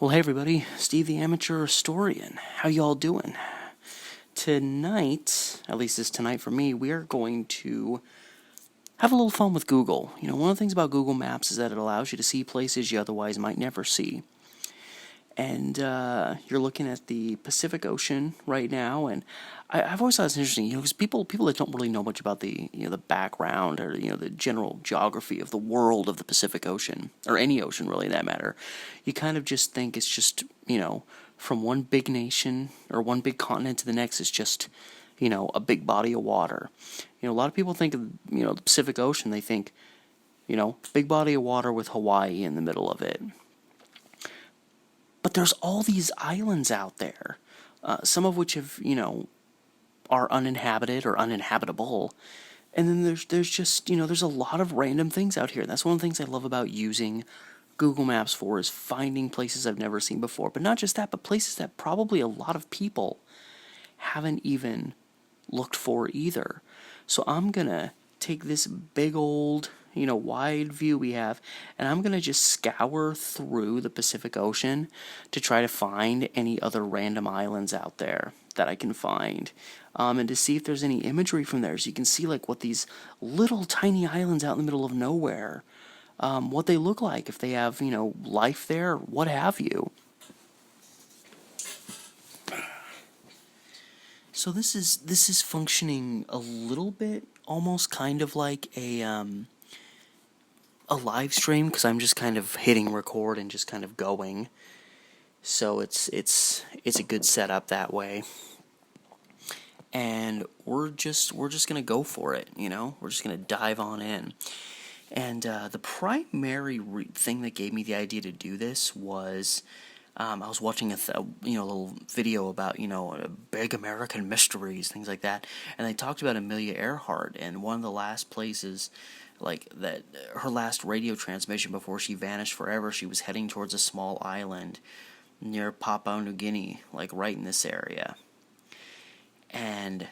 Well, hey everybody, Steve the Amateur Historian. How y'all doing? Tonight, at least it's tonight for me, we are going to have a little fun with Google. You know, one of the things about Google Maps is that it allows you to see places you otherwise might never see. And you're looking at the Pacific Ocean right now, and I've always thought it's interesting, because people that don't really know much about the the background or the general geography of the world of the Pacific Ocean or any ocean really, in that matter, you kind of just think it's just from one big nation or one big continent to the next is just a big body of water. A lot of people think of the Pacific Ocean, they think big body of water with Hawaii in the middle of it. But there's all these islands out there, some of which have, are uninhabited or uninhabitable. And then there's just, there's a lot of random things out here. And that's one of the things I love about using Google Maps for, is finding places I've never seen before. But not just that, but places that probably a lot of people haven't even looked for either. So I'm going to take this big old wide view we have, and I'm going to just scour through the Pacific Ocean to try to find any other random islands out there that I can find, and to see if there's any imagery from there, so you can see like what these little tiny islands out in the middle of nowhere, what they look like, if they have life there, what have you. So this is functioning a little bit almost kind of like a live stream, because I'm just kind of hitting record and just kind of going. So it's a good setup that way. And we're just gonna go for it, We're just gonna dive on in. And the primary thing that gave me the idea to do this was I was watching a little video about big American mysteries, things like that, and they talked about Amelia Earhart, and one of the last places, like that, her last radio transmission before she vanished forever, she was heading towards a small island near Papua New Guinea, like right in this area. And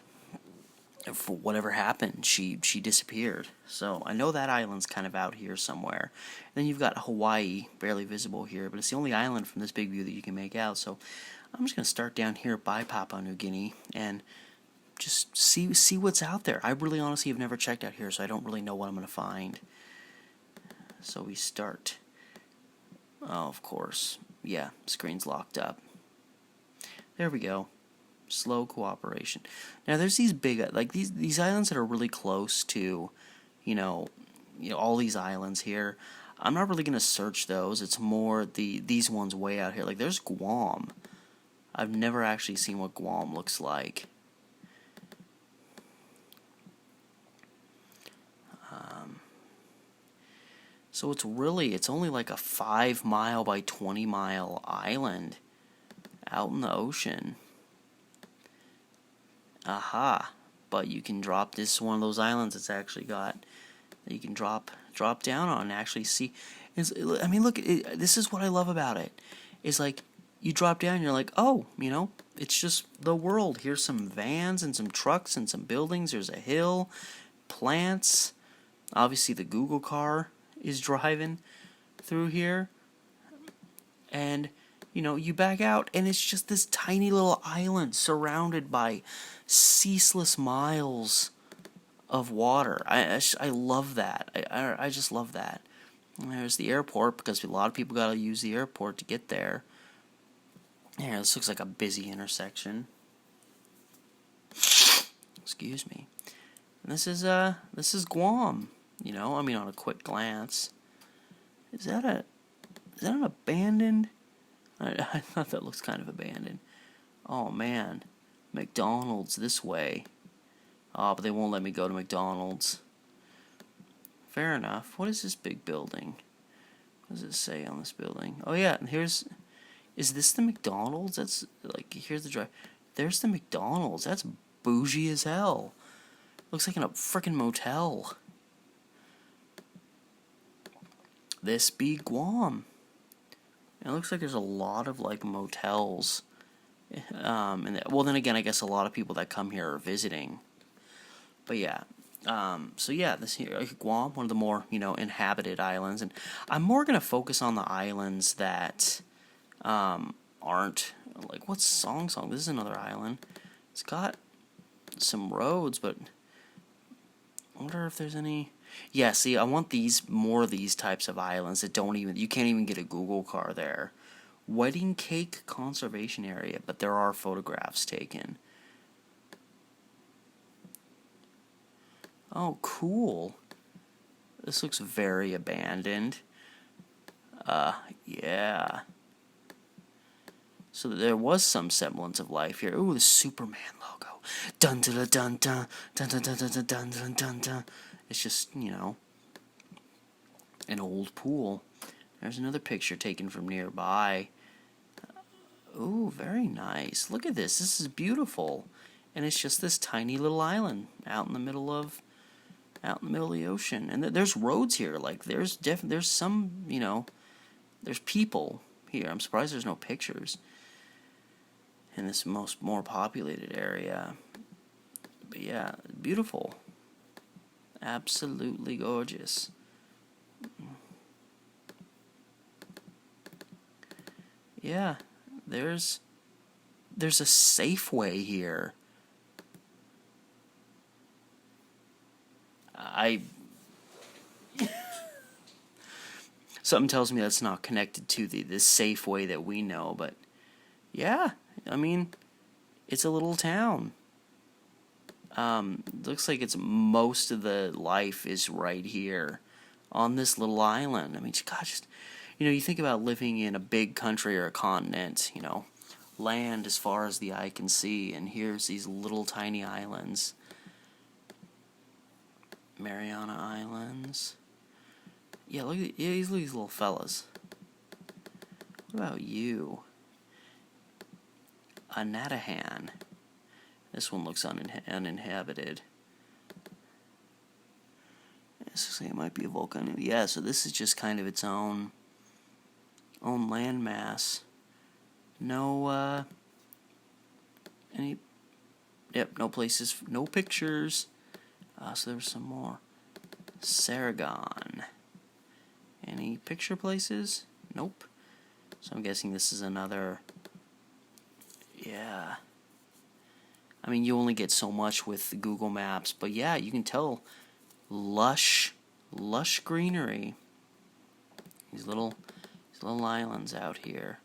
for whatever happened, she disappeared. So I know that island's kind of out here somewhere. And then you've got Hawaii, barely visible here, but it's the only island from this big view that you can make out. So I'm just going to start down here by Papua New Guinea and just see what's out there. I really honestly have never checked out here, so I don't really know what I'm going to find. So we start. Oh, of course. Yeah, screen's locked up. There we go. Slow cooperation. Now there's these big, like these islands that are really close to, all these islands here. I'm not really going to search those. It's more these ones way out here. Like there's Guam. I've never actually seen what Guam looks like. So it's only like a 5 mile by 20 mile island out in the ocean. Aha! But you can drop this one of those islands that's actually got that you can drop down on and actually see. I mean, look, this is what I love about it. It's like you drop down and you're like, oh, it's just the world. Here's some vans and some trucks and some buildings. There's a hill, plants. Obviously, the Google car is driving through here. And you back out, and it's just this tiny little island surrounded by ceaseless miles of water. I love that. I just love that. And there's the airport, because a lot of people gotta use the airport to get there. Yeah, this looks like a busy intersection. Excuse me. And this is Guam. I mean, on a quick glance. Is that an abandoned? I thought that looks kind of abandoned. Oh man, McDonald's this way. Oh, but they won't let me go to McDonald's. Fair enough. What is this big building? What does it say on this building? Oh yeah, is this the McDonald's? That's like, here's the drive. There's the McDonald's. That's bougie as hell. Looks like in a frickin' motel. This be Guam. It looks like there's a lot of like motels, and well, then again, I guess a lot of people that come here are visiting. But yeah, so yeah, this here, Guam, one of the more inhabited islands, and I'm more gonna focus on the islands that aren't. Like, what's Song? This is another island. It's got some roads, but I wonder if there's any... Yeah, see, I want more of these types of islands that you can't even get a Google car there. Wedding Cake Conservation Area, but there are photographs taken. Oh, cool. This looks very abandoned. Yeah. So there was some semblance of life here. Ooh, the Superman logo. Dun dun dun dun dun dun dun dun dun dun dun dun dun. It's just, an old pool. There's another picture taken from nearby. Ooh, very nice. Look at this. This is beautiful. And it's just this tiny little island out in the middle of the ocean. And there's roads here. Like, there's some, there's people here. I'm surprised there's no pictures in this more populated area. But yeah, beautiful. Absolutely gorgeous. Yeah, there's a Safeway here. Something tells me that's not connected to the Safeway that we know, but yeah, I mean, it's a little town. Looks like it's most of the life is right here on this little island. I mean, God, just, you think about living in a big country or a continent, land as far as the eye can see, and here's these little tiny islands. Mariana Islands. Yeah, look at these little fellas. What about you? Anatahan. This one looks uninhabited. This looks like it might be a volcano. Yeah, so this is just kind of its own landmass. No, no places, no pictures. So there was some more. Saragon. Any picture places? Nope. So I'm guessing this is another... Yeah. I mean, you only get so much with Google Maps, but yeah, you can tell lush greenery. These little islands out here.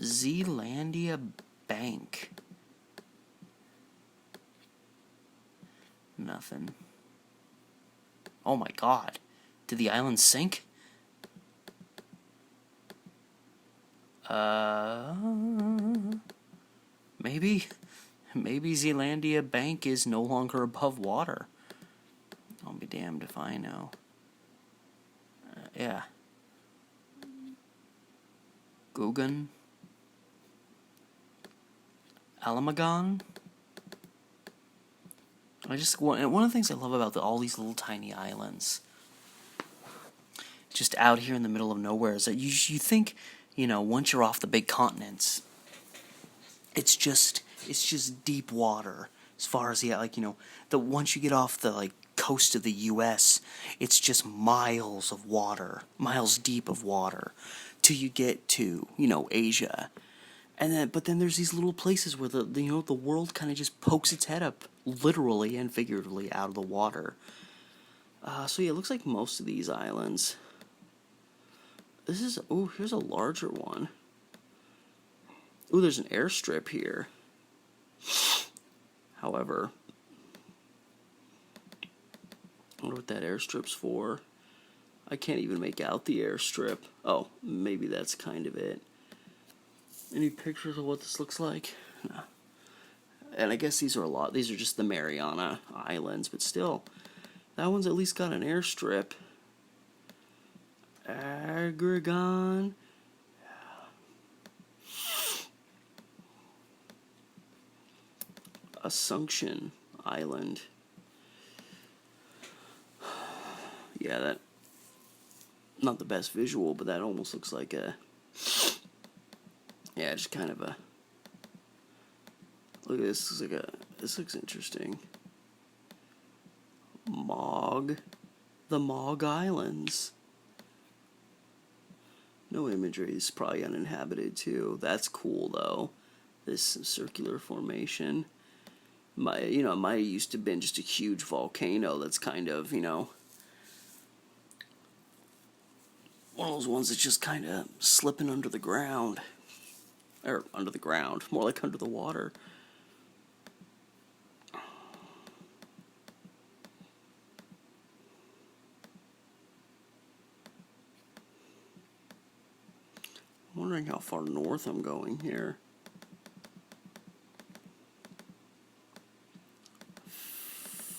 Zealandia Bank. Nothing. Oh my God. Did the island sink? Maybe Zealandia Bank is no longer above water. I'll be damned if I know. Yeah. Guggen. Alamagon. One of the things I love about all these little tiny islands, just out here in the middle of nowhere, is that you think, once you're off the big continents, it's just deep water as far as once you get off the coast of the U.S., it's just miles of water, miles deep of water, till you get to Asia. But then there's these little places where the world kind of just pokes its head up, literally and figuratively, out of the water. So yeah, it looks like most of these islands. Here's a larger one. Ooh, there's an airstrip here. However, I wonder what that airstrip's for. I can't even make out the airstrip. Oh, maybe that's kind of it. Any pictures of what this looks like? No. And I guess these are just the Mariana Islands, but still, that one's at least got an airstrip. Agrigon. Assumption Island. Yeah, that, not the best visual, but that almost looks like a... Yeah, just kind of a... Look at this. This looks interesting. The Mog Islands. No imagery. It's probably uninhabited too. That's cool though. This circular formation. It might have used to have been just a huge volcano that's kind of, one of those ones that's just kind of slipping under the ground. Or under the ground, more like under the water. I'm wondering how far north I'm going here.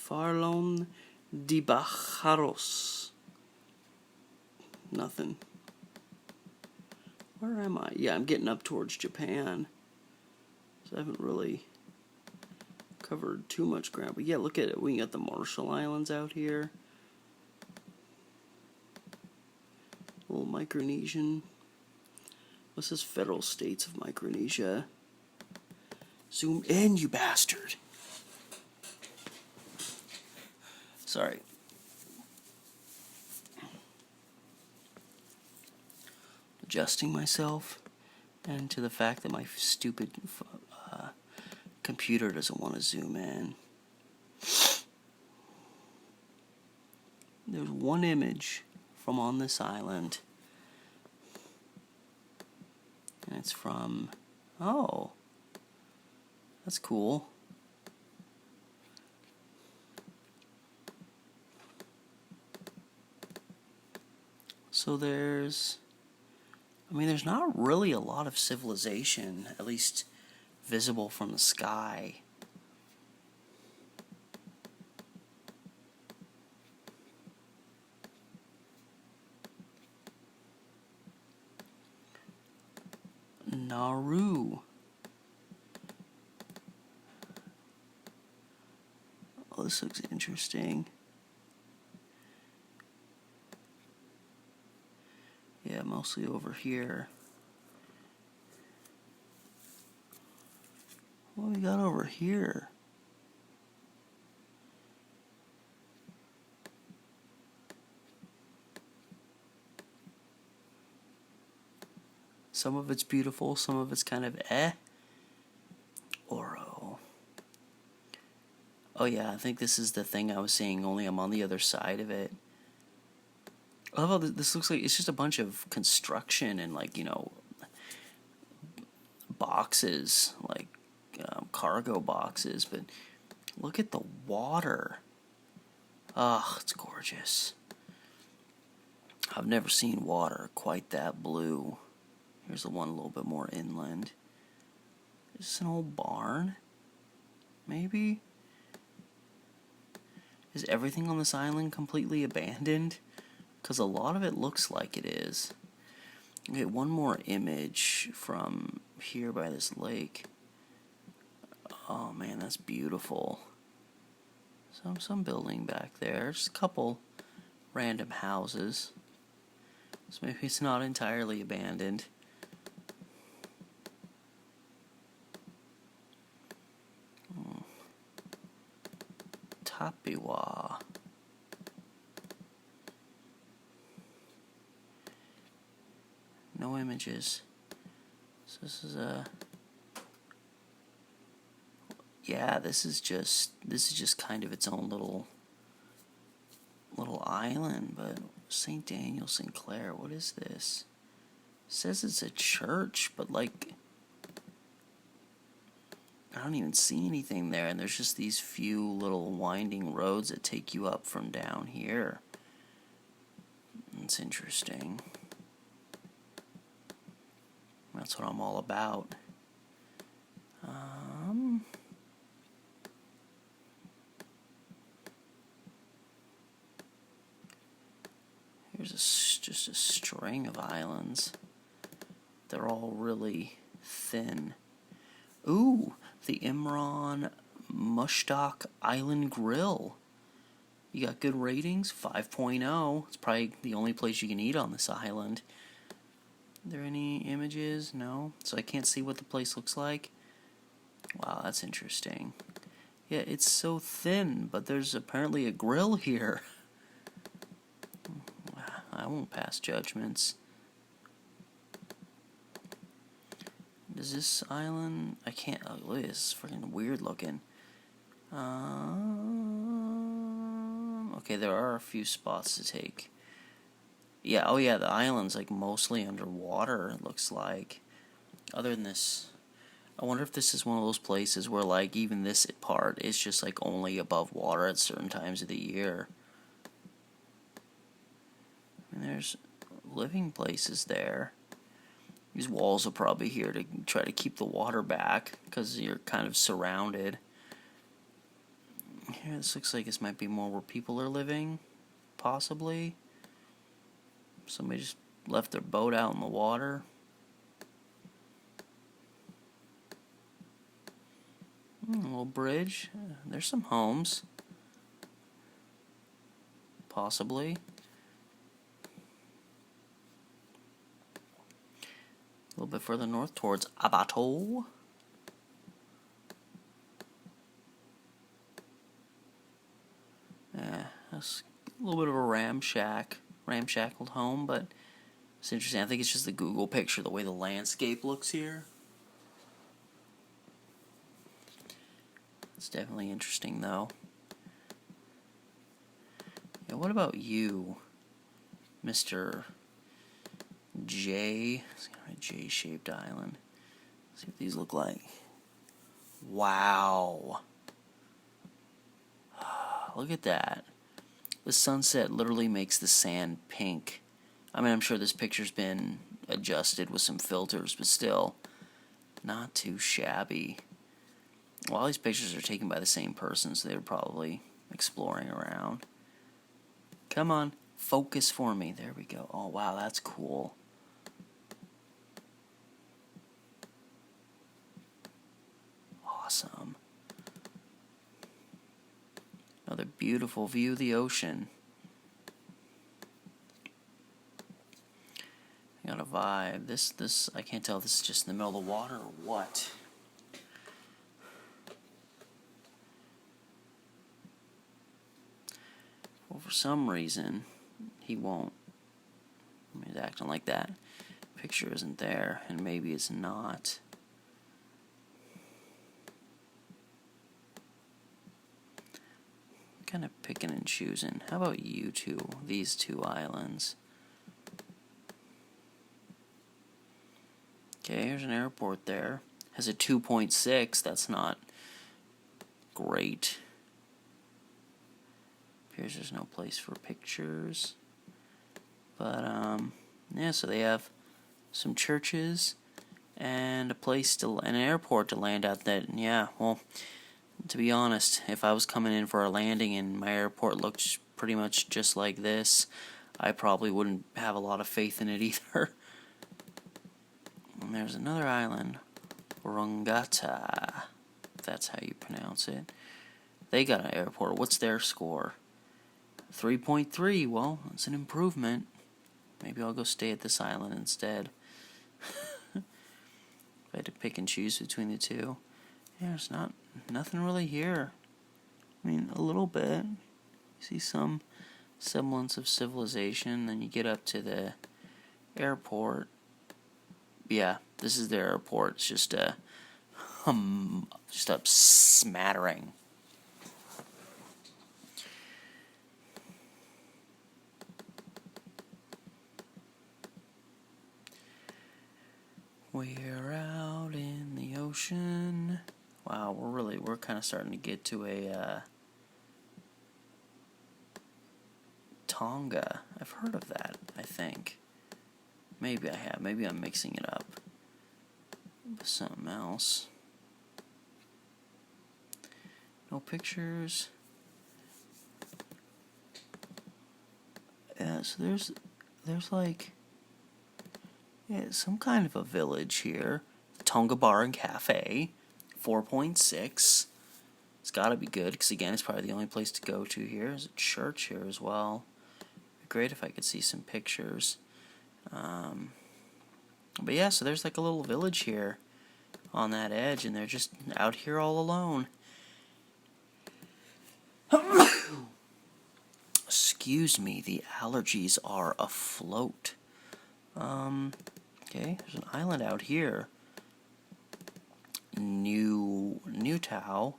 Farlon de Bajaros. Nothing. Where am I? Yeah, I'm getting up towards Japan. So I haven't really covered too much ground. But yeah, look at it. We got the Marshall Islands out here. Little Micronesian. What's this? Federal States of Micronesia. Zoom in, you bastard. Sorry. Adjusting myself and to the fact that my stupid computer doesn't want to zoom in. There's one image from on this island. And it's from... Oh. That's cool. So there's not really a lot of civilization, at least visible from the sky. Nauru. Oh, this looks interesting. Yeah, mostly over here. What do we got over here? Some of it's beautiful, some of it's kind of Oro. Oh yeah, I think this is the thing I was seeing, only I'm on the other side of it. I love how this looks like it's just a bunch of construction and boxes, cargo boxes, but look at the water. Ah, it's gorgeous. I've never seen water quite that blue. Here's the one a little bit more inland. Is this an old barn? Maybe? Is everything on this island completely abandoned? Because a lot of it looks like it is. Okay, one more image from here by this lake. Oh man, that's beautiful. Some building back there. Just a couple random houses. So maybe it's not entirely abandoned. Tapiwa. No images. So this is yeah, this is just kind of its own little island, but St. Daniel, St. Clair, what is this? It says it's a church, but I don't even see anything there, and there's just these few little winding roads that take you up from down here. It's interesting. That's what I'm all about. Here's just a string of islands. They're all really thin. Ooh, the Imran Mushtaq Island Grill. You got good ratings? 5.0. It's probably the only place you can eat on this island. Are there any images? No. So I can't see what the place looks like. Wow, that's interesting. Yeah, it's so thin, but there's apparently a grill here. I won't pass judgments. Is this island? I can't. Oh, look at this. It's freaking weird looking. Okay, there are a few spots to take. Yeah, oh yeah, the island's like mostly underwater, it looks like. Other than this, I wonder if this is one of those places where like even this part is just like only above water at certain times of the year. And there's living places there. These walls are probably here to try to keep the water back because you're kind of surrounded. Here, this looks like this might be more where people are living, possibly. Somebody just left their boat out in the water. A little bridge. There's some homes. Possibly. A little bit further north towards Abato. Yeah, that's a little bit of a ramshackled home, but it's interesting. I think it's just the Google picture, the way the landscape looks here. It's definitely interesting, though. Yeah, what about you, Mr. J? It's kind of a J-shaped island. Let's see what these look like. Wow. Look at that. The sunset literally makes the sand pink. I mean, I'm sure this picture's been adjusted with some filters, but still, not too shabby. Well, all these pictures are taken by the same person, so they were probably exploring around. Come on, focus for me. There we go. Oh, wow, that's cool. Awesome. Another beautiful view of the ocean. I got a vibe. This, I can't tell if this is just in the middle of the water or what. Well, for some reason, he won't. He's acting like that. Picture isn't there, and maybe it's not. Kind of picking and choosing. How about you two? These two islands. Okay, here's an airport there. Has a 2.6. That's not great. Appears there's no place for pictures. But, yeah, so they have some churches and a place to, an airport to land at that, yeah, well, to be honest, if I was coming in for a landing and my airport looked pretty much just like this, I probably wouldn't have a lot of faith in it either. And there's another island, Rungata, if that's how you pronounce it. They got an airport. What's their score? 3.3. Well, it's an improvement. Maybe I'll go stay at this island instead. If I had to pick and choose between the two. Yeah, there's nothing really here. I mean, a little bit. You see some semblance of civilization, then you get up to the airport. Yeah, this is the airport. It's just a smattering. We're out in the ocean. Wow, we're kind of starting to get to a Tonga. I've heard of that, I think. Maybe I have. Maybe I'm mixing it up with something else. No pictures. Yeah, so there's like, yeah, some kind of a village here. Tonga Bar and Cafe, 4.6. It's got to be good, because again, it's probably the only place to go to here. There's a church here as well. It'd be great if I could see some pictures. But yeah, so there's like a little village here on that edge, and they're just out here all alone. Excuse me, the allergies are afloat. Okay, there's an island out here. Newtow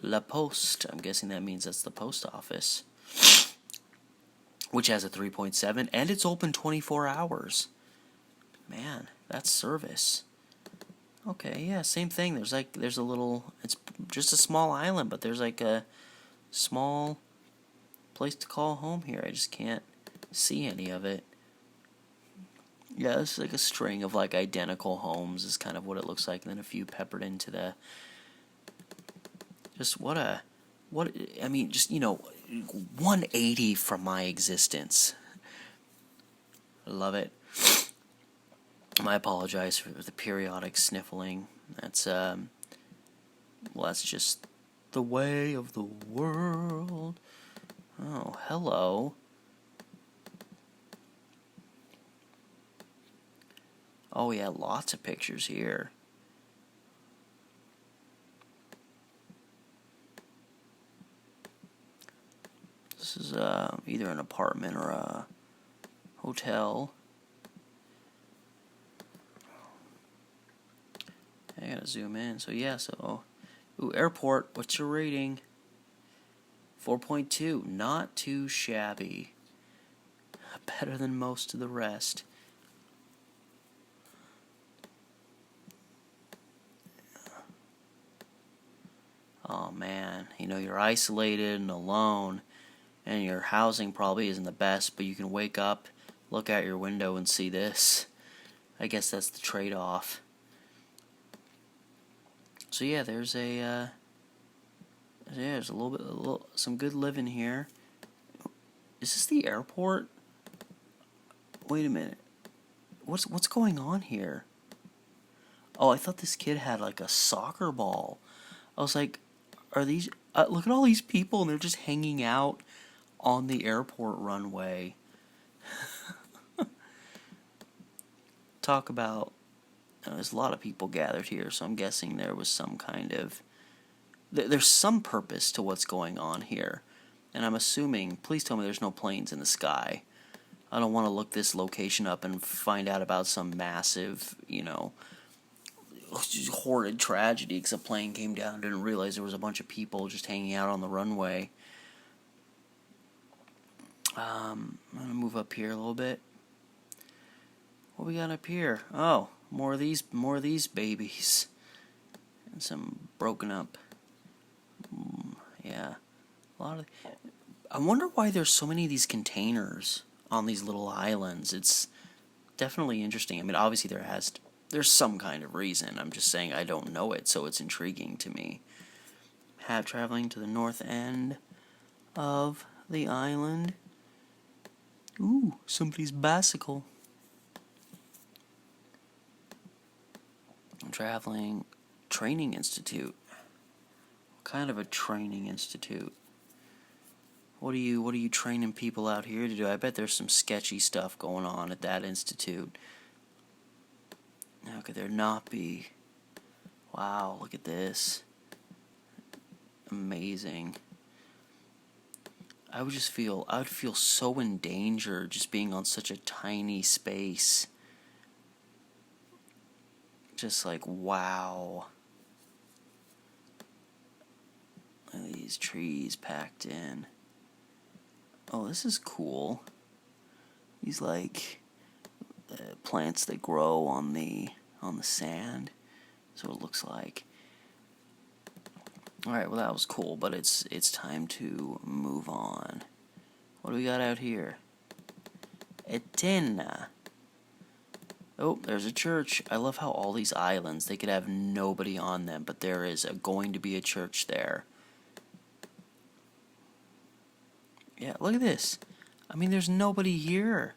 La Poste. I'm guessing that means that's the post office, which has a 3.7, and it's open 24 hours. Man, that's service. Okay, yeah, same thing. There's a little, it's just a small island, but there's like a small place to call home here. I just can't see any of it. Yeah, this is like a string of like identical homes is kind of what it looks like, and then a few peppered into the, just I mean, just, 180 from my existence. I love it. I apologize for the periodic sniffling. That's just the way of the world. Oh, hello. Oh yeah, lots of pictures here. This is either an apartment or a hotel. I gotta zoom in. So yeah, airport, what's your rating? 4.2, not too shabby. Better than most of the rest. Oh man, you're isolated and alone, and your housing probably isn't the best, but you can wake up, look out your window, and see this. I guess that's the trade-off. So yeah, there's some good living here. Is this the airport? Wait a minute. What's going on here? Oh, I thought this kid had like a soccer ball. I was like, are these... look at all these people, and they're just hanging out on the airport runway. Talk about... there's a lot of people gathered here, so I'm guessing there was some kind of... There's some purpose to what's going on here. And I'm assuming... Please tell me there's no planes in the sky. I don't want to look this location up and find out about some massive, horrid tragedy because a plane came down and didn't realize there was a bunch of people just hanging out on the runway. I'm going to move up here a little bit. What we got up here? Oh, more of these babies. And some broken up. Yeah. A lot of... I wonder why there's so many of these containers on these little islands. It's definitely interesting. I mean, obviously there's some kind of reason. I'm just saying I don't know it, so it's intriguing to me. Traveling to the north end of the island. Ooh, somebody's bicycle. Traveling training institute. What kind of a training institute? What are you training people out here to do? I bet there's some sketchy stuff going on at that institute. How could there not be? Wow, look at this. Amazing. I'd feel so in danger just being on such a tiny space. Just like, wow. Look at these trees packed in. Oh, this is cool. These plants that grow on the sand. That's what it looks like. All right, well that was cool, but it's time to move on. What do we got out here? Etna. Oh, there's a church. I love how all these islands, they could have nobody on them, but there is going to be a church there. Yeah, look at this. I mean, there's nobody here.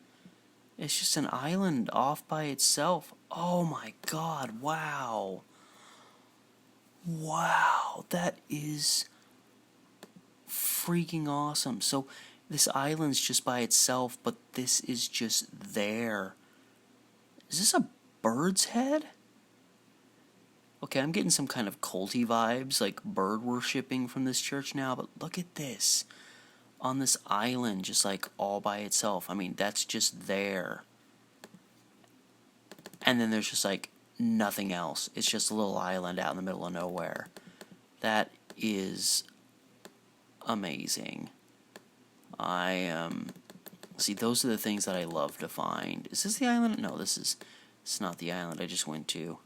It's just an island off by itself. Oh my god, wow. Wow, that is freaking awesome. So, this island's just by itself, but this is just there. Is this a bird's head? Okay, I'm getting some kind of culty vibes, like bird worshipping from this church now, but look at this. On this island, just like all by itself. I mean, that's just there. And then there's just like nothing else. It's just a little island out in the middle of nowhere. That is amazing. See, those are the things that I love to find. Is this the island? No, it's not the island I just went to.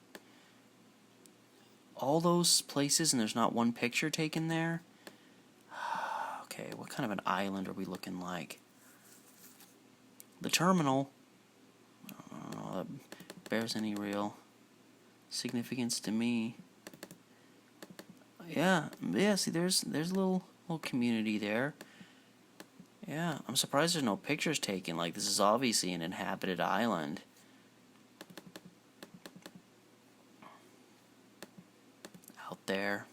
All those places and there's not one picture taken there? Okay, what kind of an island are we looking like? The terminal. I don't know if that bears any real significance to me. Yeah, see, there's a little community there. Yeah, I'm surprised there's no pictures taken. Like, this is obviously an inhabited island. Out there.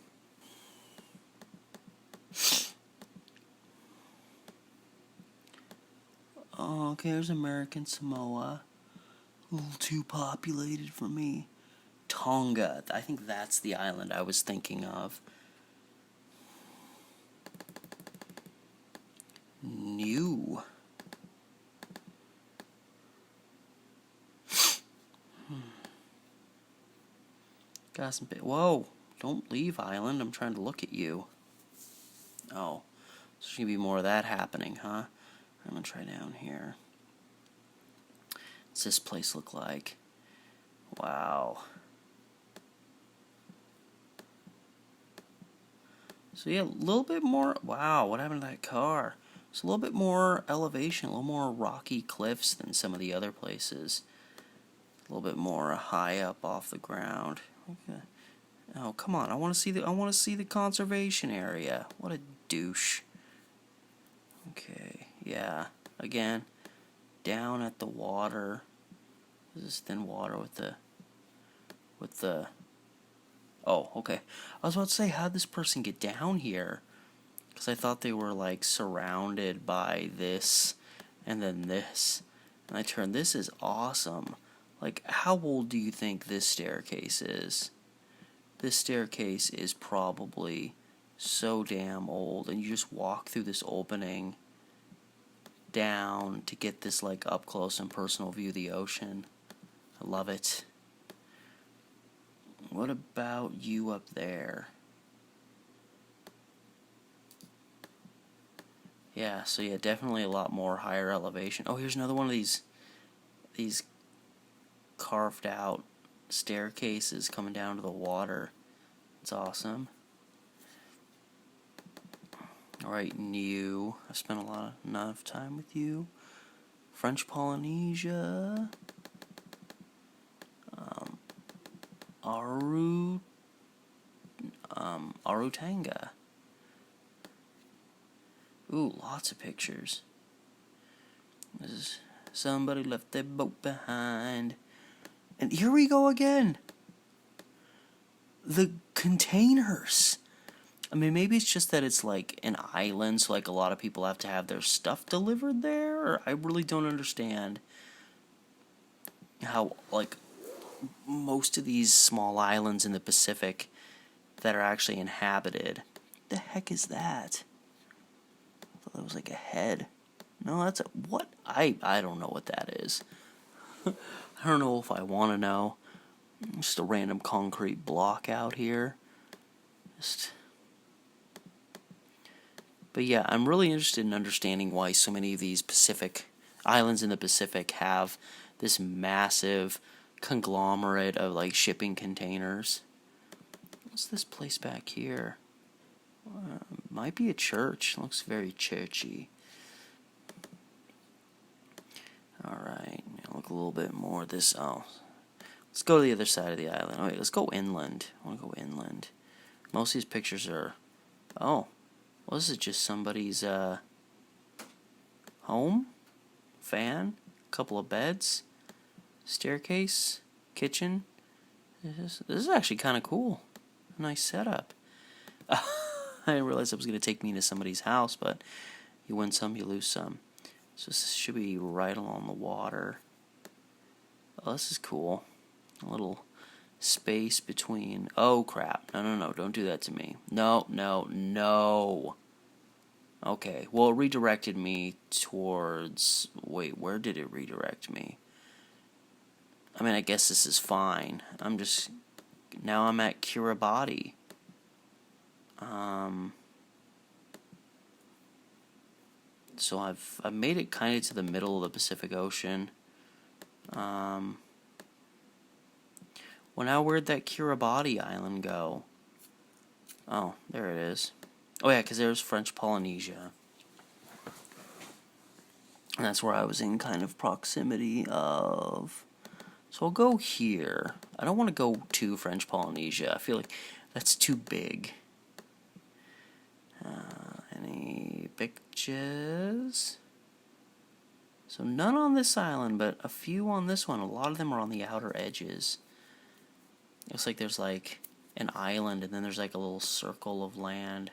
Oh, okay, there's American Samoa. A little too populated for me. Tonga. I think that's the island I was thinking of. New. Got some whoa! Don't leave, island. I'm trying to look at you. Oh, so there's gonna be more of that happening, huh? I'm gonna try down here. What's this place look like? Wow. So yeah, a little bit more. Wow, what happened to that car? It's a little bit more elevation, a little more rocky cliffs than some of the other places. A little bit more high up off the ground. Okay. Oh, come on! I want to see the conservation area. What a douche. Okay, yeah. Again, down at the water. This is thin water with the. Oh, okay. I was about to say, how'd this person get down here? Because I thought they were, like, surrounded by this and then this. And I turned, this is awesome. Like, how old do you think this staircase is? This staircase is probably so damn old. And you just walk through this opening down to get this, like, up close and personal view of the ocean. I love it. What about you up there? Yeah, so yeah, definitely a lot more higher elevation. Oh, here's another one of these carved out staircases coming down to the water. It's awesome. Alright, new. I've spent enough time with you. French Polynesia. Arutanga. Ooh, lots of pictures. This is somebody left their boat behind. And here we go again. The containers. I mean, maybe it's just that it's like an island, so like a lot of people have to have their stuff delivered there. Or I really don't understand how, like, most of these small islands in the Pacific that are actually inhabited. What the heck is that? I thought that was like a head. No, that's a what? I don't know what that is. I don't know if I want to know. Just a random concrete block out here. But yeah, I'm really interested in understanding why so many of these Pacific islands in the Pacific have this massive conglomerate of like shipping containers. What's this place back here? Might be a church. Looks very churchy. Alright, look a little bit more at this. Oh, let's go to the other side of the island. Wait, let's go inland. I want to go inland. Most of these pictures are. Oh, well, this is just somebody's home, fan, couple of beds, staircase, kitchen. This is actually kind of cool. Nice setup. I didn't realize it was going to take me to somebody's house, but you win some, you lose some. So this should be right along the water. Oh, this is cool. A little space between. Oh, crap. No, don't do that to me. No. Okay, well, it redirected me towards. Wait, where did it redirect me? I mean, I guess this is fine. Now I'm at Kiribati. So I've made it kind of to the middle of the Pacific Ocean. Well, now where'd that Kiribati island go? Oh, there it is. Oh yeah, because there's French Polynesia. And that's where I was in kind of proximity of. So I'll go here. I don't want to go to French Polynesia. I feel like that's too big. Any pictures? So none on this island, but a few on this one. A lot of them are on the outer edges. Looks like there's like an island and then there's like a little circle of land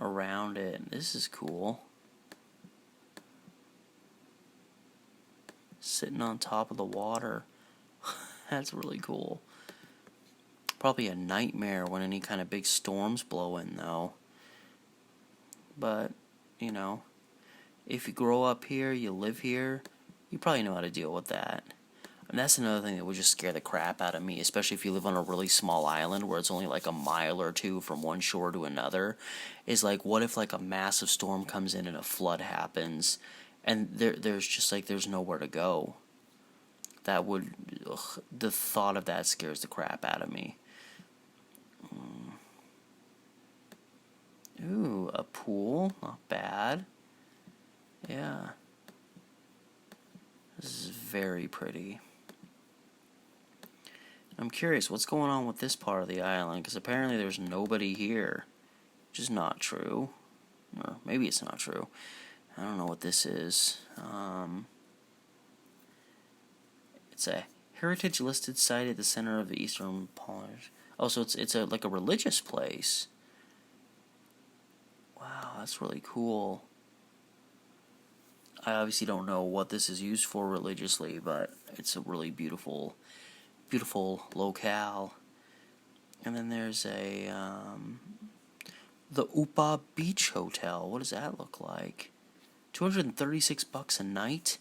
around it. This is cool. Sitting on top of the water. That's really cool. Probably a nightmare when any kind of big storms blow in, though. But, you know, if you grow up here, you live here, you probably know how to deal with that. And that's another thing that would just scare the crap out of me, especially if you live on a really small island where it's only like a mile or two from one shore to another. Is like, what if like a massive storm comes in and a flood happens, and there's just like there's nowhere to go? That would, the thought of that scares the crap out of me. Ooh, a pool, not bad. Yeah. This is very pretty. I'm curious, what's going on with this part of the island? Because apparently there's nobody here. Which is not true. Or maybe it's not true. I don't know what this is. It's a heritage listed site at the center of the eastern Polynesia. Oh, so it's like a religious place. Wow, that's really cool. I obviously don't know what this is used for religiously, but it's a really beautiful locale. And then there's the Upa Beach Hotel. What does that look like? $236 a night.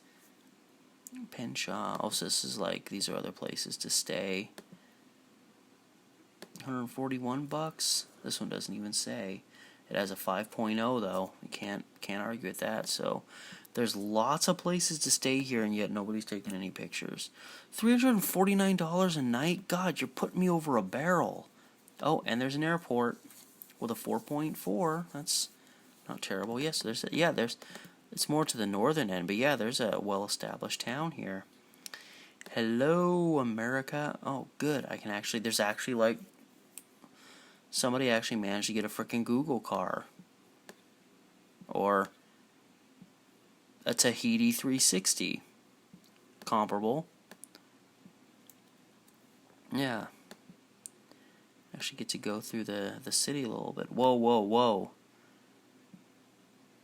Penshaw. Oh, so this is like, these are other places to stay. $141. This one doesn't even say. It has a 5.0 though. You can't argue with that. So there's lots of places to stay here, and yet nobody's taking any pictures. $349 a night. God, you're putting me over a barrel. Oh, and there's an airport with a 4.4. That's not terrible. Yes, it's more to the northern end, but yeah, there's a well-established town here. Hello, America. Oh, good. There's actually like somebody actually managed to get a freaking Google car. Or a Tahiti 360. Comparable. Yeah. Actually get to go through the city a little bit. Whoa, whoa, whoa.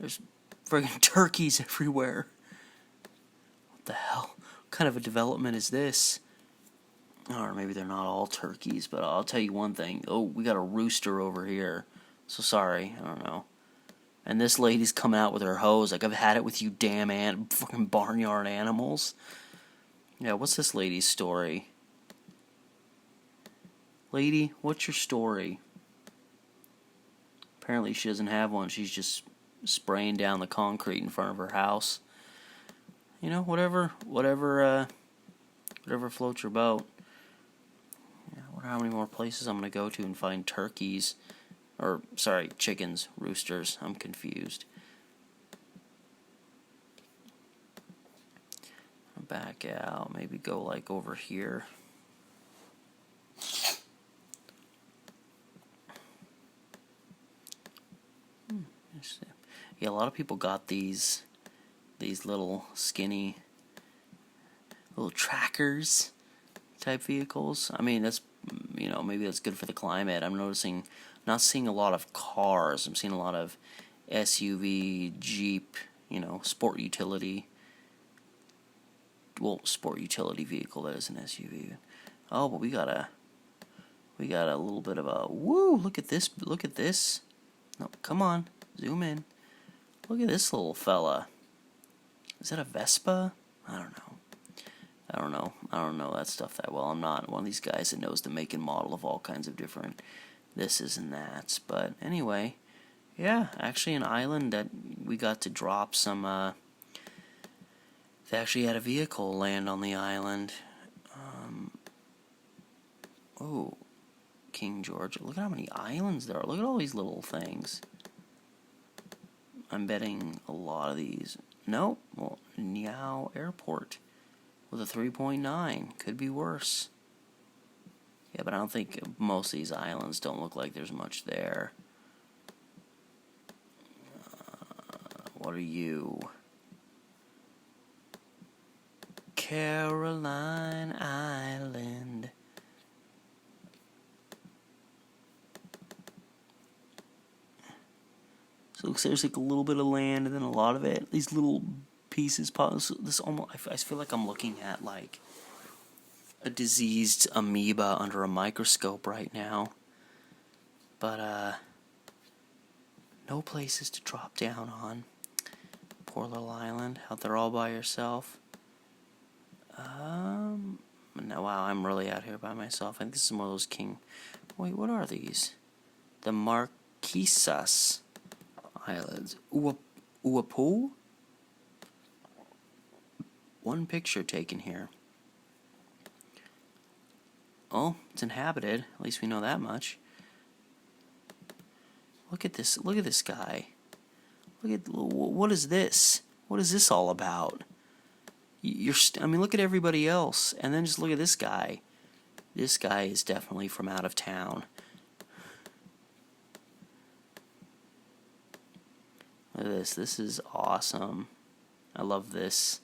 There's friggin' turkeys everywhere. What the hell? What kind of a development is this? Or maybe they're not all turkeys, but I'll tell you one thing. Oh, we got a rooster over here. So sorry, I don't know. And this lady's coming out with her hose. Like, I've had it with you damn fucking barnyard animals. Yeah, what's this lady's story? Lady, what's your story? Apparently she doesn't have one. She's just spraying down the concrete in front of her house. You know, whatever floats your boat. I wonder how many more places I'm going to go to and find turkeys. Or, sorry, chickens, roosters. I'm confused. Back out. Maybe go, like, over here. Yeah, a lot of people got these little skinny little trackers type vehicles. I mean, that's, you know, maybe that's good for the climate. I'm not seeing a lot of cars. I'm seeing a lot of SUV, Jeep, you know, sport utility. Well, sport utility vehicle that is an SUV. Oh, but we got a little bit of a woo. Look at this. Look at this. No, come on, zoom in. Look at this little fella. Is that a Vespa? I don't know. I don't know. I don't know that stuff that well. I'm not one of these guys that knows the make and model of all kinds of different thises and that's. But anyway, yeah, actually an island that we got to drop some, they actually had a vehicle land on the island. Oh, King George. Look at how many islands there are. Look at all these little things. I'm betting a lot of these. Nope. Well, Niao Airport with a 3.9. Could be worse. Yeah, but I don't think most of these islands don't look like there's much there. What are you? Caroline Island. So it looks like there's like a little bit of land and then a lot of it. These little pieces. This almost. I feel like I'm looking at like a diseased amoeba under a microscope right now. But no places to drop down on. Poor little island out there all by yourself. No, wow, I'm really out here by myself. I think this is one of those king. Wait, what are these? The Marquesas Islands. Uapu? One picture taken here. Oh, it's inhabited. At least we know that much. Look at this. Look at this guy. What is this? What is this all about? I mean, look at everybody else, and then just look at this guy. This guy is definitely from out of town. Look at this. This is awesome. I love this.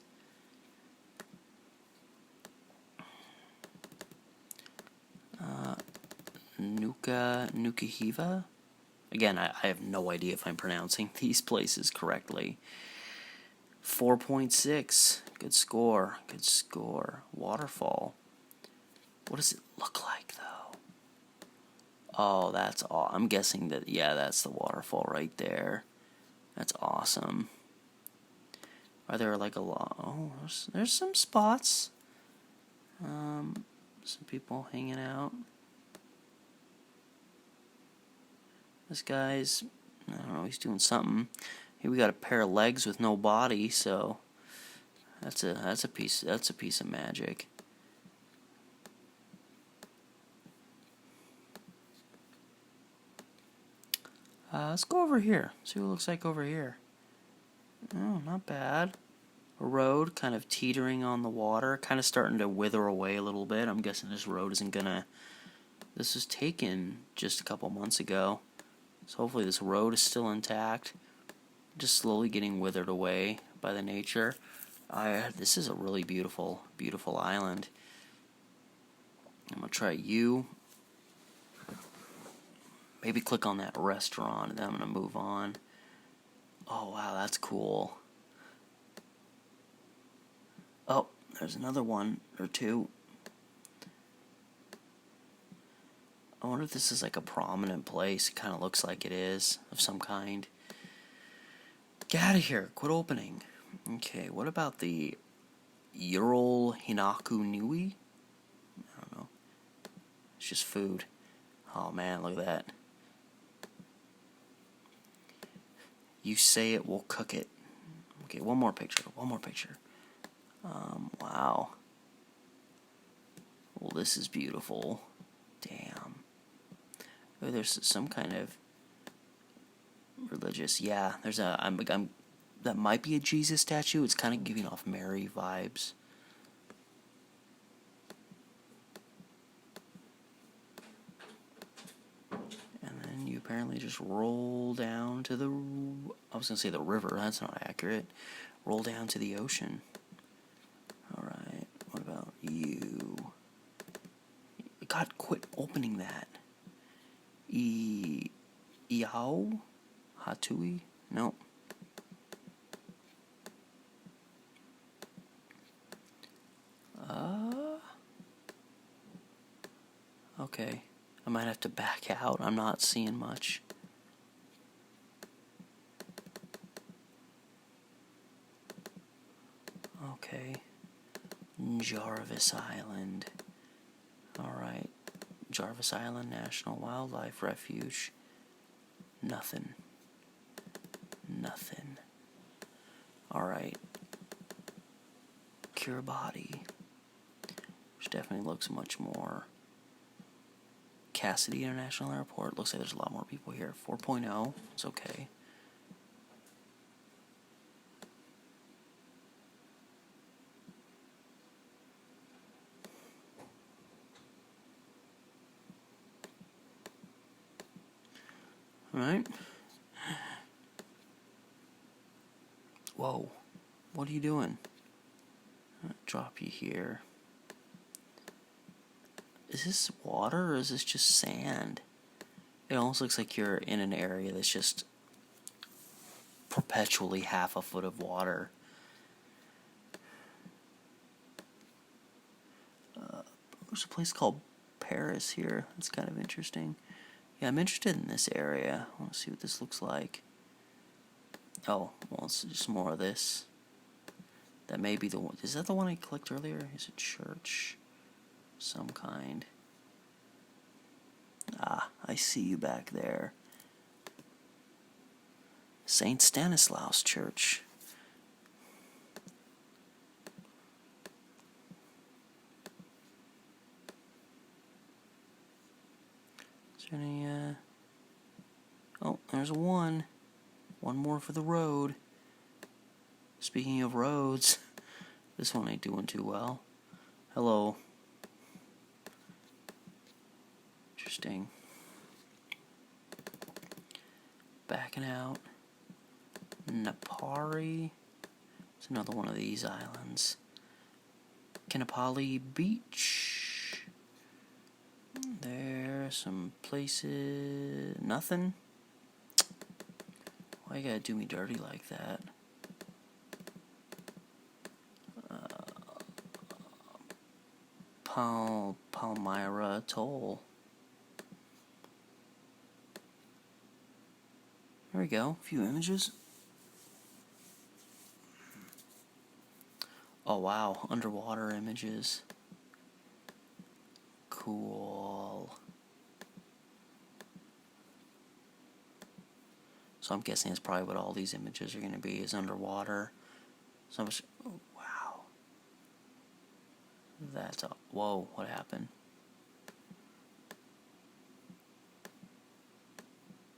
Nukahiva? Again, I have no idea if I'm pronouncing these places correctly. 4.6. Good score. Good score. Waterfall. What does it look like, though? Oh, that's all. I'm guessing that, yeah, that's the waterfall right there. That's awesome. Are there like a lot? Oh, there's some spots. Some people hanging out. This guy's, I don't know, he's doing something. Here we got a pair of legs with no body, so that's a piece of magic. Let's go over here. See what it looks like over here. Oh, not bad. A road kind of teetering on the water, kind of starting to wither away a little bit. I'm guessing this road isn't gonna. This was taken just a couple months ago, so hopefully this road is still intact. Just slowly getting withered away by the nature. This is a really beautiful, beautiful island. I'm gonna try you. Maybe click on that restaurant, and then I'm gonna move on. Oh wow, that's cool. Oh, there's another one or two. I wonder if this is like a prominent place. It kind of looks like it is, of some kind. Get out of here. Quit opening. Okay, what about the Ural Hinaku Nui? I don't know. It's just food. Oh man, look at that. You say it, we'll cook it. Okay, one more picture. One more picture. Wow. Well, this is beautiful. Damn. Oh, there's some kind of religious. Yeah, there's a. That might be a Jesus statue. It's kind of giving off Mary vibes. And then you apparently just roll down to the. I was gonna say the river. That's not accurate. Roll down to the ocean. All right. What about you? God, quit opening that. Iao? Hatui? No. Okay. I might have to back out. I'm not seeing much. Okay. Jarvis Island. Alright. Jarvis Island National Wildlife Refuge. Nothing. Nothing. Alright. Kiribati. Which definitely looks much more. Cassidy International Airport. Looks like there's a lot more people here. 4.0. It's okay. Alright. Whoa. What are you doing? I'll drop you here. Is this water or is this just sand? It almost looks like you're in an area that's just perpetually half a foot of water. There's a place called Paris here. That's kind of interesting. Yeah, I'm interested in this area. I want to see what this looks like. Oh, well, it's just more of this. That may be the one. Is that the one I clicked earlier? Is it church? Some kind. Ah, I see you back there. St. Stanislaus Church. Is there any, oh, there's one. One more for the road. Speaking of roads, this one ain't doing too well. Hello. Interesting. Backing out. Napari. It's another one of these islands. Kinapali Beach. There's some places. Nothing. Why you gotta do me dirty like that? Palmyra Atoll. There we go. A few images. Oh wow, underwater images. Cool. So I'm guessing that's probably what all these images are going to be, is underwater. So much. Oh, wow. That's a. Whoa, what happened?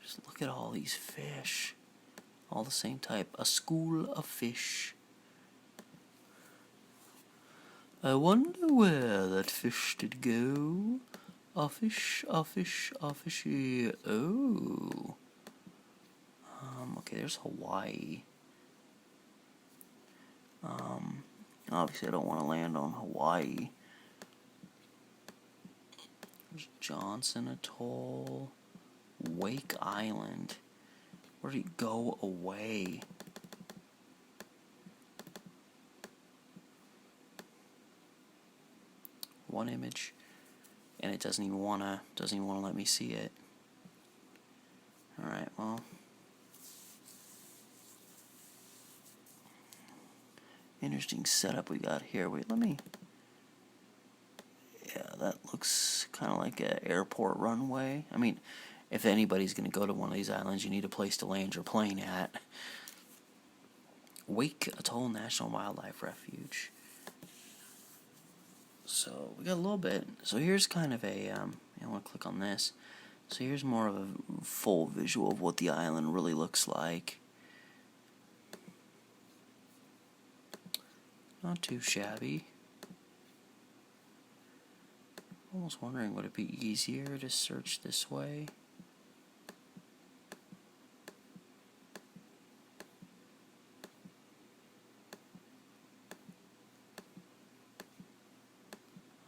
Just look at all these fish. All the same type. A school of fish. I wonder where that fish did go. A fish, a fish, a fishy. Oh. Okay, there's Hawaii. Obviously I don't want to land on Hawaii. There's Johnson Atoll. Wake Island. Where did it go away? One image, and it doesn't even wanna let me see it. All right, well, interesting setup we got here. Wait, let me. Yeah, that looks kind of like an airport runway. I mean, if anybody's gonna go to one of these islands, you need a place to land your plane at. Wake Atoll National Wildlife Refuge. So we got a little bit. So here's kind of a. I want to click on this. So here's more of a full visual of what the island really looks like. Not too shabby. Almost wondering, would it be easier to search this way?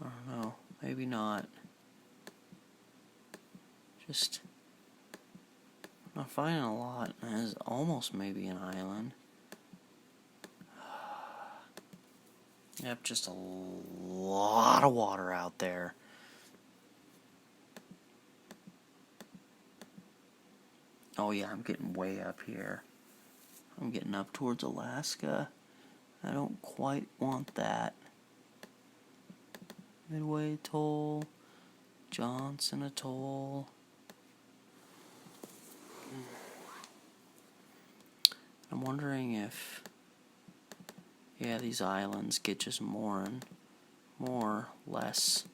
I don't know. Maybe not. Just not finding a lot. It's almost maybe an island. Yep, just a lot of water out there. Oh yeah, I'm getting way up here. I'm getting up towards Alaska. I don't quite want that. Midway Atoll, Johnson Atoll. I'm wondering if, yeah, these islands get just more and more less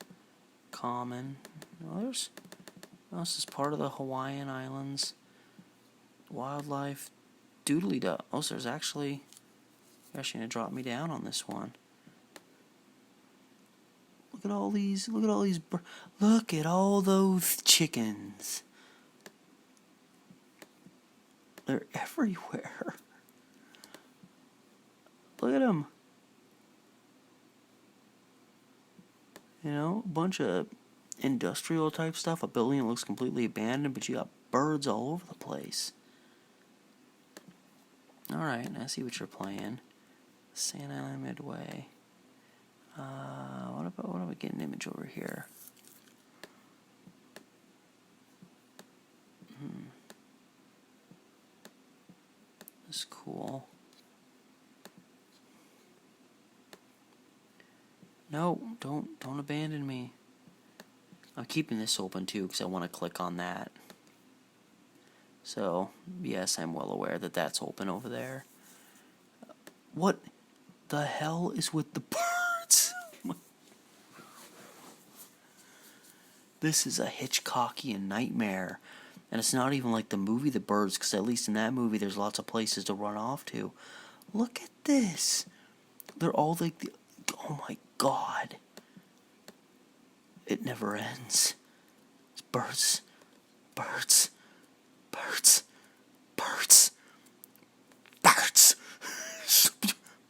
common. This is part of the Hawaiian Islands. Wildlife doodly duck. Oh, so there's actually gonna drop me down on this one. Look at all these. Look at all those chickens. They're everywhere. Look at them. You know, a bunch of industrial type stuff. A building that looks completely abandoned, but you got birds all over the place. Alright, I see what you're playing. Sand Island Midway. What about we get an image over here? That's cool. No, don't abandon me. I'm keeping this open too because I want to click on that. So, yes, I'm well aware that that's open over there. What the hell is with the birds? This is a Hitchcockian nightmare. And it's not even like the movie The Birds, because at least in that movie there's lots of places to run off to. Look at this. They're all like, oh my god. It never ends. It's birds. Birds. Birds. Birds. Birds.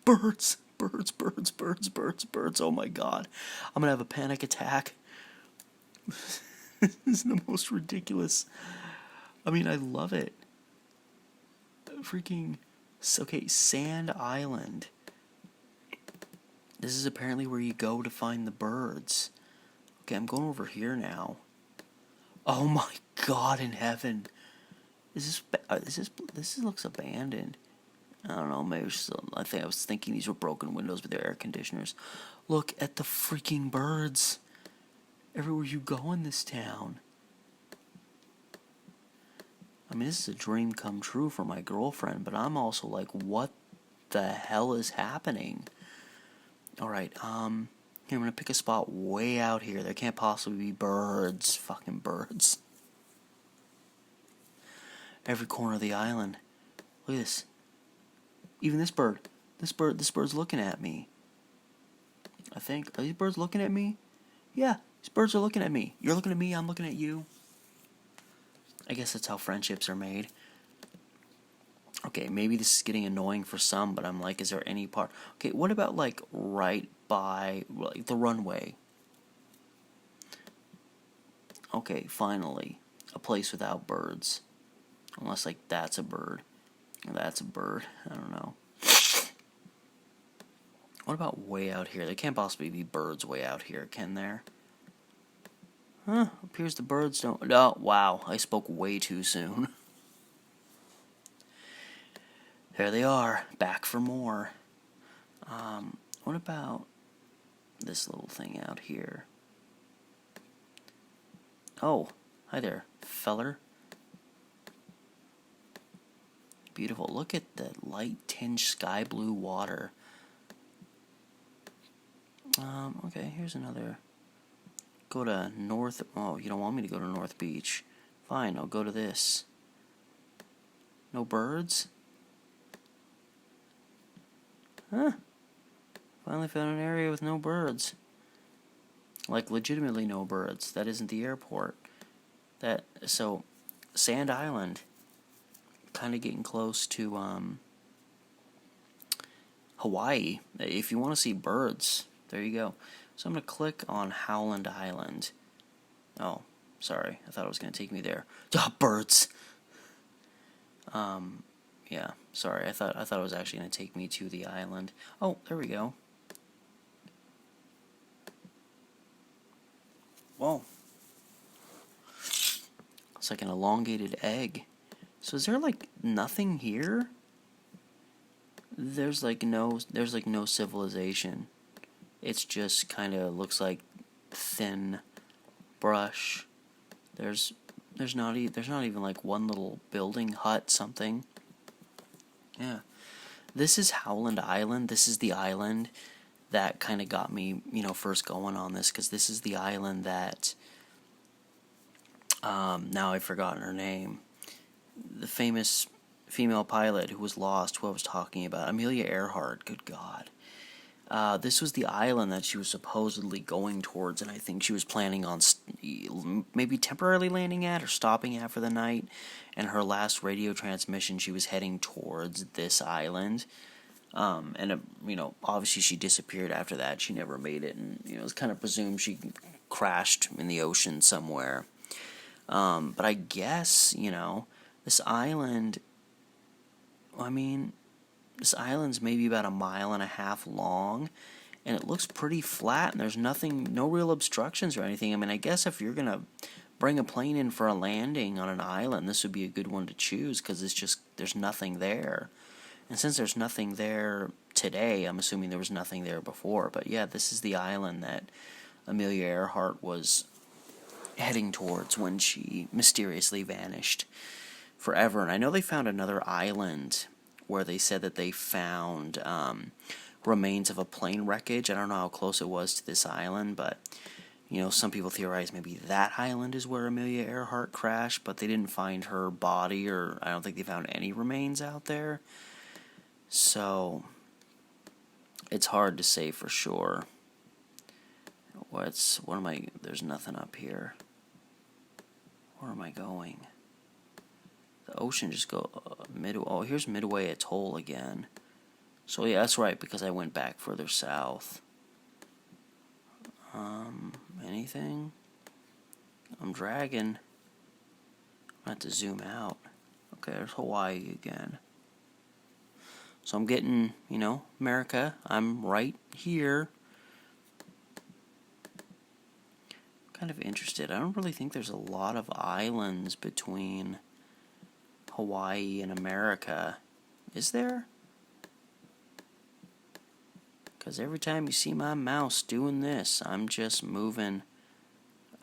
Birds. Birds, birds, birds, birds, birds. Oh my god. I'm gonna have a panic attack. This is the most ridiculous. I mean, I love it. Freaking. Okay, Sand Island. This is apparently where you go to find the birds. Okay, I'm going over here now. Oh my god in heaven. This looks abandoned. I don't know, maybe I was thinking these were broken windows with their air conditioners. Look at the freaking birds. Everywhere you go in this town. I mean, this is a dream come true for my girlfriend, but I'm also like, what the hell is happening? Alright, here, I'm gonna pick a spot way out here. There can't possibly be birds. Fucking birds. Every corner of the island. Look at this. Even this bird. This bird's looking at me. I think. Are these birds looking at me? Yeah, these birds are looking at me. You're looking at me, I'm looking at you. I guess that's how friendships are made. Okay, maybe this is getting annoying for some, but I'm like, is there any part... Okay, what about, like, right by, like, the runway? Okay, finally. A place without birds. Unless, like, that's a bird. Or that's a bird. I don't know. What about way out here? There can't possibly be birds way out here, can there? Huh, appears the birds don't... Oh, wow, I spoke way too soon. There they are, back for more. What about this little thing out here? Oh, hi there, feller. Beautiful. Look at the light tinged sky blue water. Okay, here's another. Go to North... Oh, you don't want me to go to North Beach. Fine, I'll go to this. No birds? Huh. Finally found an area with no birds. Like, legitimately no birds. That isn't the airport. So, Sand Island. Kind of getting close to, Hawaii. If you want to see birds, there you go. So I'm going to click on Howland Island. Oh, sorry. I thought it was going to take me there. Ah, birds! Yeah, sorry. I thought it was actually going to take me to the island. Oh, there we go. Whoa. It's like an elongated egg. So is there like nothing here? There's like no civilization. It's just kind of looks like thin brush. There's not even like one little building, hut, something. Yeah. This is Howland Island. This is the island that kind of got me, first going on this, because this is the island that, now I've forgotten her name, the famous female pilot who was lost, who I was talking about, Amelia Earhart, good God. This was the island that she was supposedly going towards, and I think she was planning on maybe temporarily landing at or stopping at for the night. And her last radio transmission, she was heading towards this island. Obviously she disappeared after that. She never made it, and it was kind of presumed she crashed in the ocean somewhere. But I guess this island. This island's maybe about 1.5 miles long, and it looks pretty flat, and there's no real obstructions or anything. I guess if you're gonna bring a plane in for a landing on an island, this would be a good one to choose, because there's nothing there. And since there's nothing there today, I'm assuming there was nothing there before. But yeah, this is the island that Amelia Earhart was heading towards when she mysteriously vanished forever. And I know they found another island where they said that they found remains of a plane wreckage. I don't know how close it was to this island, but some people theorize maybe that island is where Amelia Earhart crashed, but they didn't find her body, or I don't think they found any remains out there. So it's hard to say for sure. There's nothing up here. Where am I going? The ocean just here's Midway Atoll again. So yeah, that's right, because I went back further south. Anything? I'm dragging. I have to zoom out. Okay, there's Hawaii again. So I'm getting, America. I'm right here. Kind of interested. I don't really think there's a lot of islands between Hawaii and America. Is there? Because every time you see my mouse doing this, I'm just moving.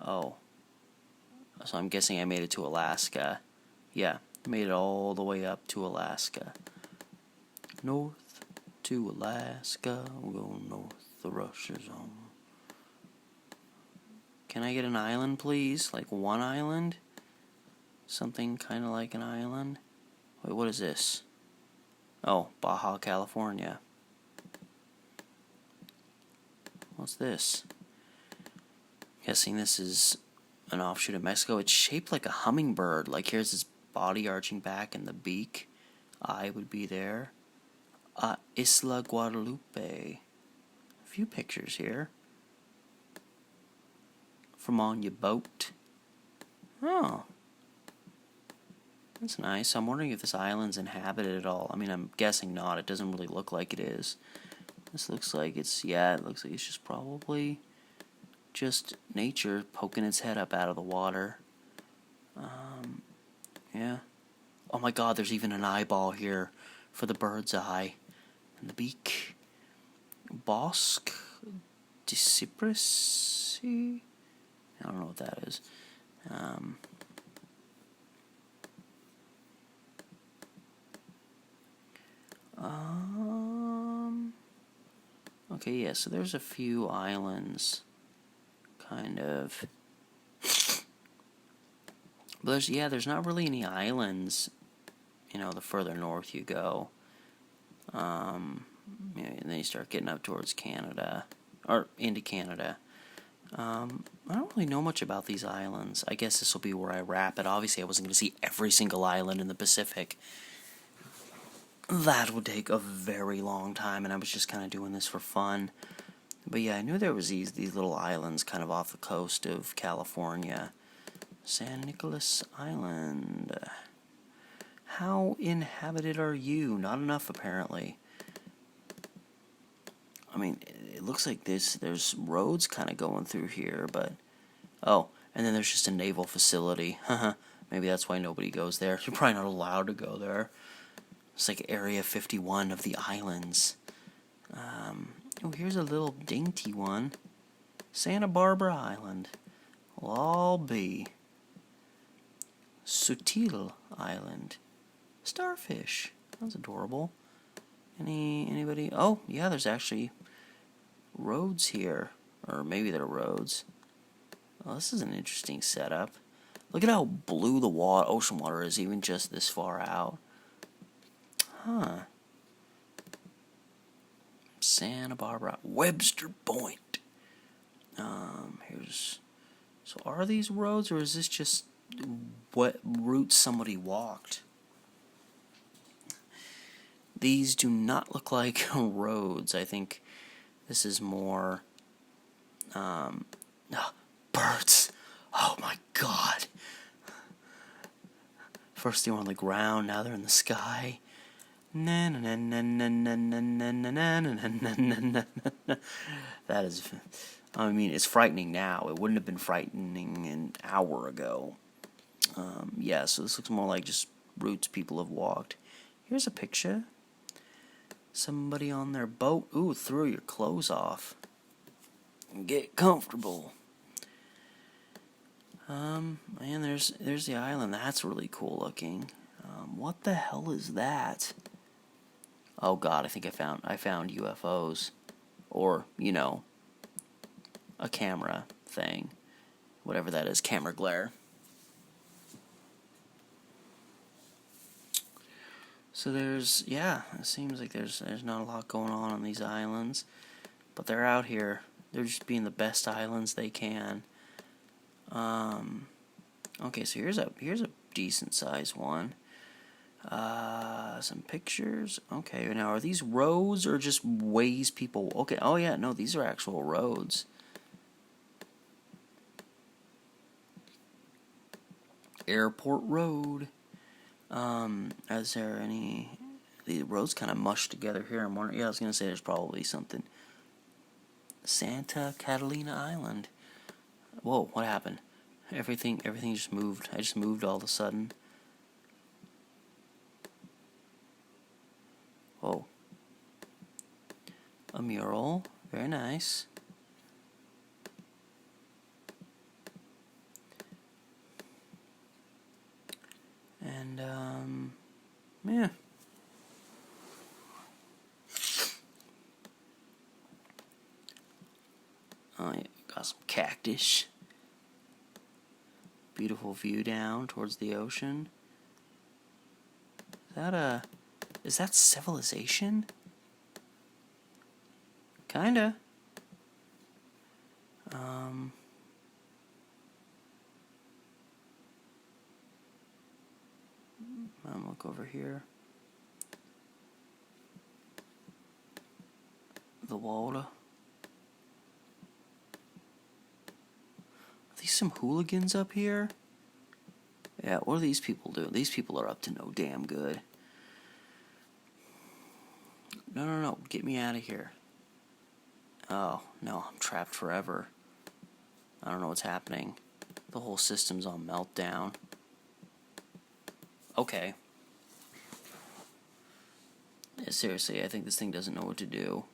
Oh. So I'm guessing I made it to Alaska. Yeah, made it all the way up to Alaska. North to Alaska, we'll go north, the rush is on. Can I get an island, please? Like one island? Something kind of like an island? Wait, what is this? Oh, Baja California. What's this? Guessing this is an offshoot of Mexico. It's shaped like a hummingbird. Like here's its body arching back and the beak. Eye would be there. Isla Guadalupe. A few pictures here. From on your boat. Oh. That's nice. I'm wondering if this island's inhabited at all. I'm guessing not. It doesn't really look like it is. This looks like it looks like it's just probably just nature poking its head up out of the water. Yeah. Oh my God, there's even an eyeball here for the bird's eye. And the beak. Bosque disappearance. I don't know what that is. Okay, yeah, so there's a few islands, kind of. But there's not really any islands, the further north you go. And then you start getting up towards Canada, or into Canada. I don't really know much about these islands. I guess this will be where I wrap it. Obviously, I wasn't going to see every single island in the Pacific. That would take a very long time, and I was just kind of doing this for fun. But yeah, I knew there was these little islands kind of off the coast of California. San Nicolas Island. How inhabited are you? Not enough, apparently. It looks like there's roads kind of going through here, but... Oh, and then there's just a naval facility. Maybe that's why nobody goes there. You're probably not allowed to go there. It's like Area 51 of the islands. Here's a little dainty one. Santa Barbara Island will all be. Sutil Island. Starfish. That's adorable. Anybody? Oh, yeah, there's actually roads here. Or maybe they're roads. Oh, this is an interesting setup. Look at how blue the ocean water is, even just this far out. Huh. Santa Barbara. Webster Point. Here's... So are these roads, or is this just what route somebody walked? These do not look like roads. I think this is more... birds. Oh my god. First they were on the ground, now they're in the sky. That is... I mean, it's frightening now. It wouldn't have been frightening an hour ago. Yeah, so this looks more like just routes people have walked. Here's a picture. Somebody on their boat. Ooh, throw your clothes off. Get comfortable. And there's the island. That's really cool looking. What the hell is that? Oh god, I think I found UFOs. Or, you know, a camera thing. Whatever that is, camera glare. So there's, yeah, it seems like there's not a lot going on these islands. But they're out here. They're just being the best islands they can. Okay, so here's a decent sized one. Some pictures. Okay, now are these roads or just ways people... Okay, oh yeah, no, these are actual roads. Airport Road. Is there any... The roads kind of mushed together here. I'm wondering... Yeah, I was going to say there's probably something. Santa Catalina Island. Whoa, what happened? Everything just moved. I just moved all of a sudden. Whoa. A mural. Very nice. And, yeah. Oh, yeah, got some cactus. Beautiful view down towards the ocean. Is that civilization? Kinda. Look over here. The water. Are these some hooligans up here? Yeah, what are these people doing? These people are up to no damn good. No, get me out of here. Oh, no, I'm trapped forever. I don't know what's happening. The whole system's on meltdown. Okay. Yeah, seriously, I think this thing doesn't know what to do.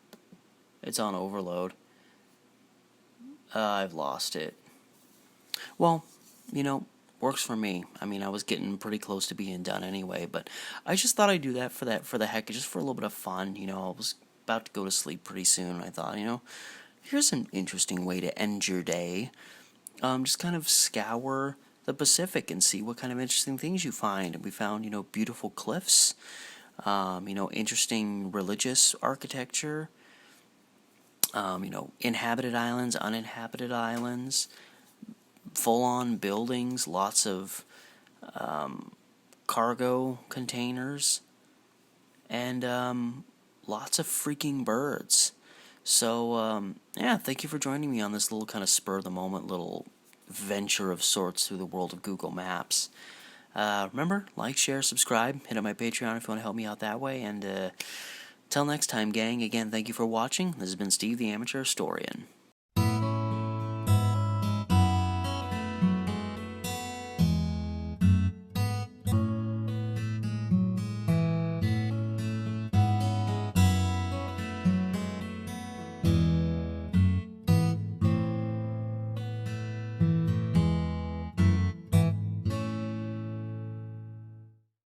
It's on overload. I've lost it. Well, you know, works for me. I mean, I was getting pretty close to being done anyway, but I just thought I'd do that for the heck, just for a little bit of fun. You know, I was about to go to sleep pretty soon. I thought, you know, here's an interesting way to end your day. Just kind of scour the Pacific and see what kind of interesting things you find. And we found, you know, beautiful cliffs, you know, interesting religious architecture, you know, inhabited islands, uninhabited islands, full-on buildings, lots of cargo containers, and lots of freaking birds. So, yeah, thank you for joining me on this little kind of spur-of-the-moment little venture of sorts through the world of Google Maps. Remember, like, share, subscribe, hit up my Patreon if you want to help me out that way, and till next time, gang, again, thank you for watching. This has been Steve, the Amateur Historian.